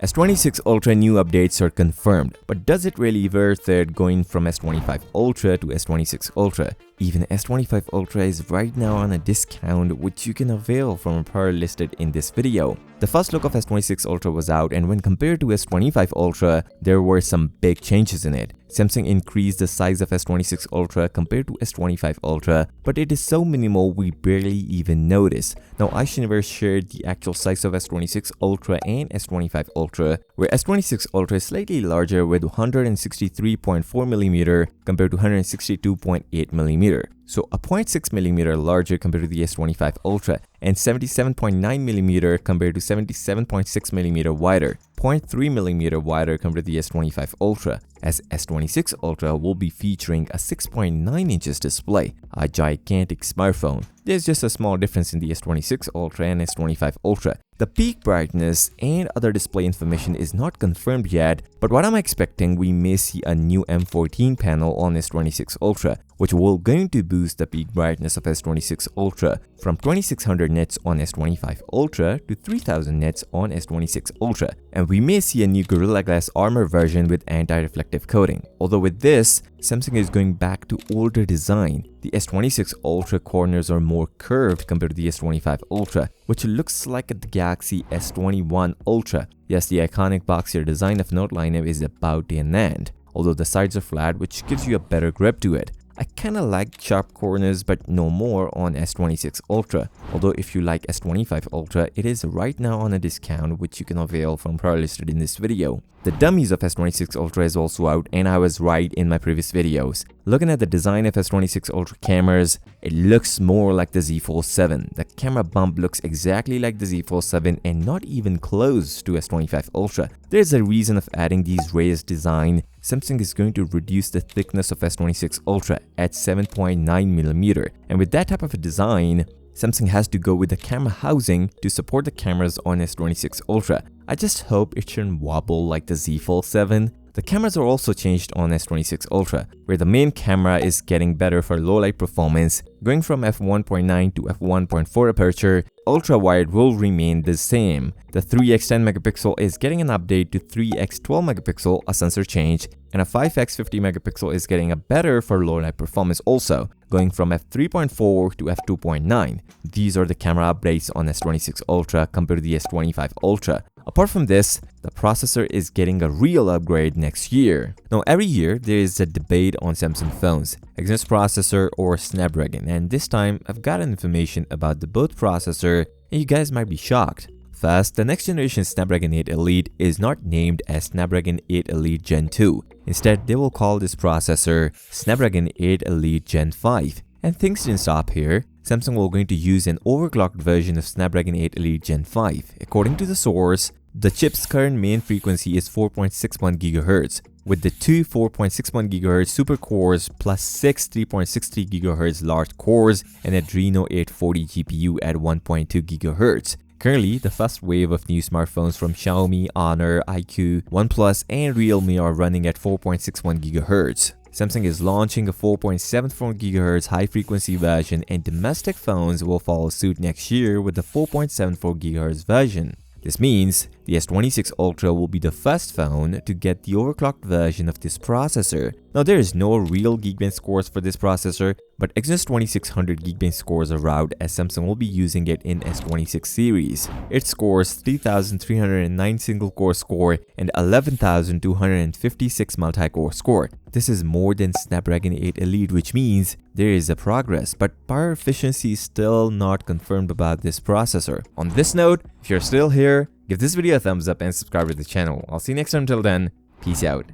S26 Ultra new updates are confirmed, but does it really worth it going from S25 Ultra to S26 Ultra? Even S25 Ultra is right now on a discount which you can avail from a prior listed in this video. The first look of S26 Ultra was out, and when compared to S25 Ultra, there were some big changes in it. Samsung increased the size of S26 Ultra compared to S25 Ultra, but it is so minimal we barely even notice. Now, iShiniverse shared the actual size of S26 Ultra and S25 Ultra, where S26 Ultra is slightly larger with 163.4mm compared to 162.8mm. So a 0.6mm larger compared to the S25 Ultra, and 77.9mm compared to 77.6mm wider, 0.3mm wider compared to the S25 Ultra, as S26 Ultra will be featuring a 6.9 inches display, a gigantic smartphone. There's just a small difference in the S26 Ultra and S25 Ultra. The peak brightness and other display information is not confirmed yet, but what I'm expecting, we may see a new M14 panel on S26 Ultra, which will going to boost the peak brightness of S26 Ultra from 2600 nits on S25 Ultra to 3000 nits on S26 Ultra. And we may see a new Gorilla Glass armor version with anti-reflective coating. Although with this, Samsung is going back to older design. The S26 Ultra corners are more curved compared to the S25 Ultra, which looks like the Galaxy S21 Ultra. Yes, the iconic boxier design of Note lineup is about to end, although the sides are flat, which gives you a better grip to it. I kinda like sharp corners, but no more on S26 Ultra. Although if you like S25 Ultra, it is right now on a discount which you can avail from prior listed in this video. The dummies of S26 Ultra is also out, and I was right in my previous videos. Looking at the design of S26 Ultra cameras, it looks more like the Z Fold 7. The camera bump looks exactly like the Z Fold 7 and not even close to S25 Ultra. There's a reason of adding these raised design. Samsung is going to reduce the thickness of S26 Ultra at 7.9mm, and with that type of a design, Samsung has to go with the camera housing to support the cameras on S26 Ultra. I just hope it shouldn't wobble like the Z Fold 7. The cameras are also changed on S26 Ultra, where the main camera is getting better for low light performance, going from f1.9 to f1.4 aperture. Ultra wide will remain the same. The 3x 10MP is getting an update to 3x 12MP, a sensor change, and a 5x 50MP is getting a better for low light performance also, going from f3.4 to f2.9. These are the camera updates on S26 Ultra compared to the S25 Ultra. Apart from this, the processor is getting a real upgrade next year. Now, every year there is a debate on Samsung phones, Exynos processor or Snapdragon, and this time I've got information about the both processor, and you guys might be shocked. First, the next generation Snapdragon 8 Elite is not named as Snapdragon 8 Elite Gen 2. Instead, they will call this processor Snapdragon 8 Elite Gen 5. And things didn't stop here. Samsung will going to use an overclocked version of Snapdragon 8 Elite Gen 5. According to the source, the chip's current main frequency is 4.61 GHz, with the two 4.61 GHz super cores plus 6 3.63 GHz large cores and Adreno 840 GPU at 1.2 GHz. Currently, the first wave of new smartphones from Xiaomi, Honor, iQOO, OnePlus, and Realme are running at 4.61 GHz. Samsung is launching a 4.74 GHz high-frequency version, and domestic phones will follow suit next year with the 4.74 GHz version. This means the S26 Ultra will be the first phone to get the overclocked version of this processor. Now, there is no real Geekbench scores for this processor, but Exynos 2600 Geekbench scores are out as Samsung will be using it in S26 series. It scores 3309 single-core score and 11256 multi-core score. This is more than Snapdragon 8 Elite, which means there is a progress, but power efficiency is still not confirmed about this processor. On this note, if you're still here, give this video a thumbs up and subscribe to the channel. I'll see you next time. Until then, peace out.